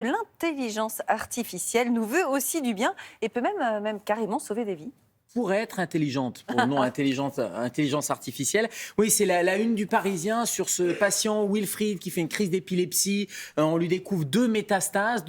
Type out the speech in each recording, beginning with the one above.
L'intelligence artificielle nous veut aussi du bien et peut même carrément sauver des vies. Pourrait être intelligente, pour le nom intelligence artificielle. Oui, c'est la une du Parisien sur ce patient Wilfried qui fait une crise d'épilepsie. On lui découvre deux métastases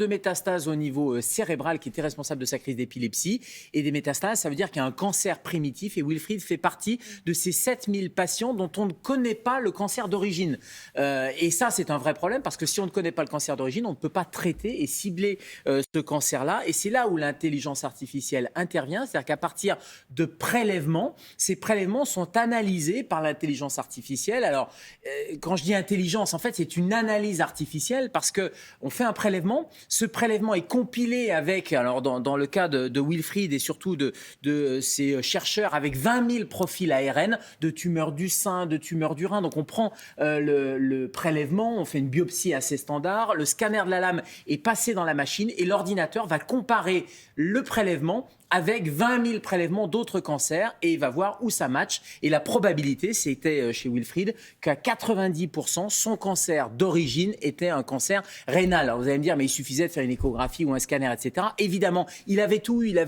au niveau cérébral qui étaient responsables de sa crise d'épilepsie. Et des métastases, ça veut dire qu'il y a un cancer primitif et Wilfried fait partie de ces 7000 patients dont on ne connaît pas le cancer d'origine. Et ça, c'est un vrai problème parce que si on ne connaît pas le cancer d'origine, on ne peut pas traiter et cibler ce cancer-là. Et c'est là où l'intelligence artificielle intervient, c'est-à-dire qu'à partir de prélèvements. Ces prélèvements sont analysés par l'intelligence artificielle. Alors, quand je dis intelligence, en fait, c'est une analyse artificielle parce qu'on fait un prélèvement. Ce prélèvement est compilé avec, alors dans le cas de Wilfried et surtout de ces chercheurs, avec 20 000 profils ARN de tumeurs du sein, de tumeurs du rein. Donc, on prend le prélèvement, on fait une biopsie assez standard. Le scanner de la lame est passé dans la machine et l'ordinateur va comparer le prélèvement avec 20 000 prélèvements d'autres cancers et il va voir où ça match. Et la probabilité, c'était chez Wilfried, qu'à 90%, son cancer d'origine était un cancer rénal. Alors vous allez me dire, mais il suffisait de faire une échographie ou un scanner, etc. Évidemment, il avait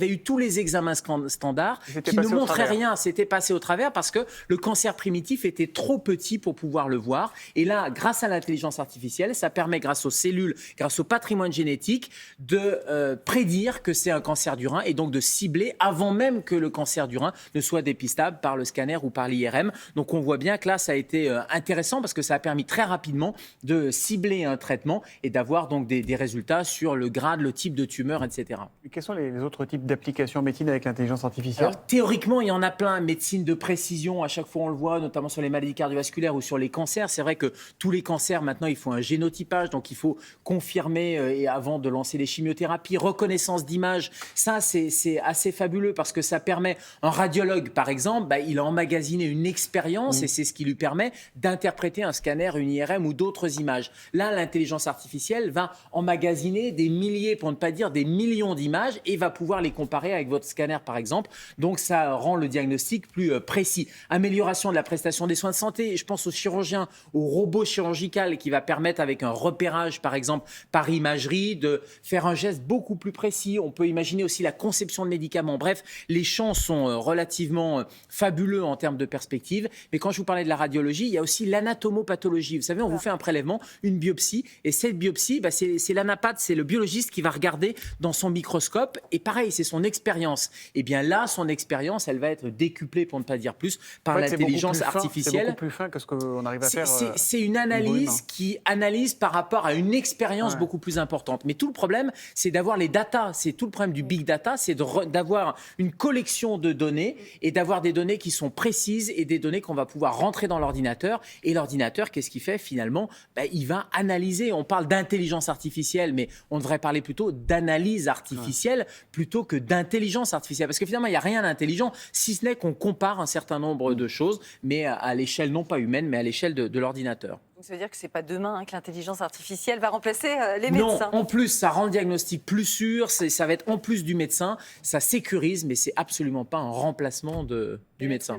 eu tous les examens standards qui ne montraient rien. C'était passé au travers parce que le cancer primitif était trop petit pour pouvoir le voir. Et là, grâce à l'intelligence artificielle, ça permet, grâce aux cellules, grâce au patrimoine génétique, de prédire que c'est un cancer du rein et donc de cibler avant même que le cancer du rein ne soit dépistable par le scanner ou par l'IRM. Donc on voit bien que là, ça a été intéressant parce que ça a permis très rapidement de cibler un traitement et d'avoir donc des résultats sur le grade, le type de tumeur, etc. Et quels sont les autres types d'applications en médecine avec l'intelligence artificielle? Alors, théoriquement, il y en a plein. Médecine de précision, à chaque fois on le voit, notamment sur les maladies cardiovasculaires ou sur les cancers. C'est vrai que tous les cancers, maintenant, il faut un génotypage, donc il faut confirmer et avant de lancer les chimiothérapies, reconnaissance d'image. Ça, c'est assez fabuleux parce que ça permet, un radiologue par exemple, il a emmagasiné une expérience et c'est ce qui lui permet d'interpréter un scanner, une IRM ou d'autres images. Là, l'intelligence artificielle va emmagasiner des milliers, pour ne pas dire des millions d'images et va pouvoir les comparer avec votre scanner par exemple. Donc ça rend le diagnostic plus précis. Amélioration de la prestation des soins de santé, je pense aux chirurgiens, au robot chirurgical qui va permettre avec un repérage par exemple par imagerie de faire un geste beaucoup plus précis. On peut imaginer aussi la conception de médicaments. Bref, les champs sont relativement fabuleux en termes de perspective. Mais quand je vous parlais de la radiologie, il y a aussi l'anatomopathologie. Vous savez, on vous fait un prélèvement, une biopsie, et cette biopsie, c'est l'anapathe, c'est le biologiste qui va regarder dans son microscope. Et pareil, c'est son expérience. Et bien là, son expérience, elle va être décuplée, pour ne pas dire plus, par l'intelligence artificielle. C'est beaucoup plus fin que ce qu'on arrive à faire. C'est une analyse qui analyse par rapport à une expérience beaucoup plus importante. Mais tout le problème, c'est d'avoir les datas. C'est tout le problème du big data, c'est d'avoir une collection de données et d'avoir des données qui sont précises et des données qu'on va pouvoir rentrer dans l'ordinateur. Et l'ordinateur, qu'est-ce qu'il fait finalement? Il va analyser. On parle d'intelligence artificielle, mais on devrait parler plutôt d'analyse artificielle plutôt que d'intelligence artificielle. Parce que finalement, il n'y a rien d'intelligent, si ce n'est qu'on compare un certain nombre de choses, mais à l'échelle non pas humaine, mais à l'échelle de l'ordinateur. Donc ça veut dire que ce n'est pas demain que l'intelligence artificielle va remplacer les médecins. Non, en plus, ça rend le diagnostic plus sûr, ça va être en plus du médecin, ça sécurise, mais c'est absolument pas un remplacement du médecin.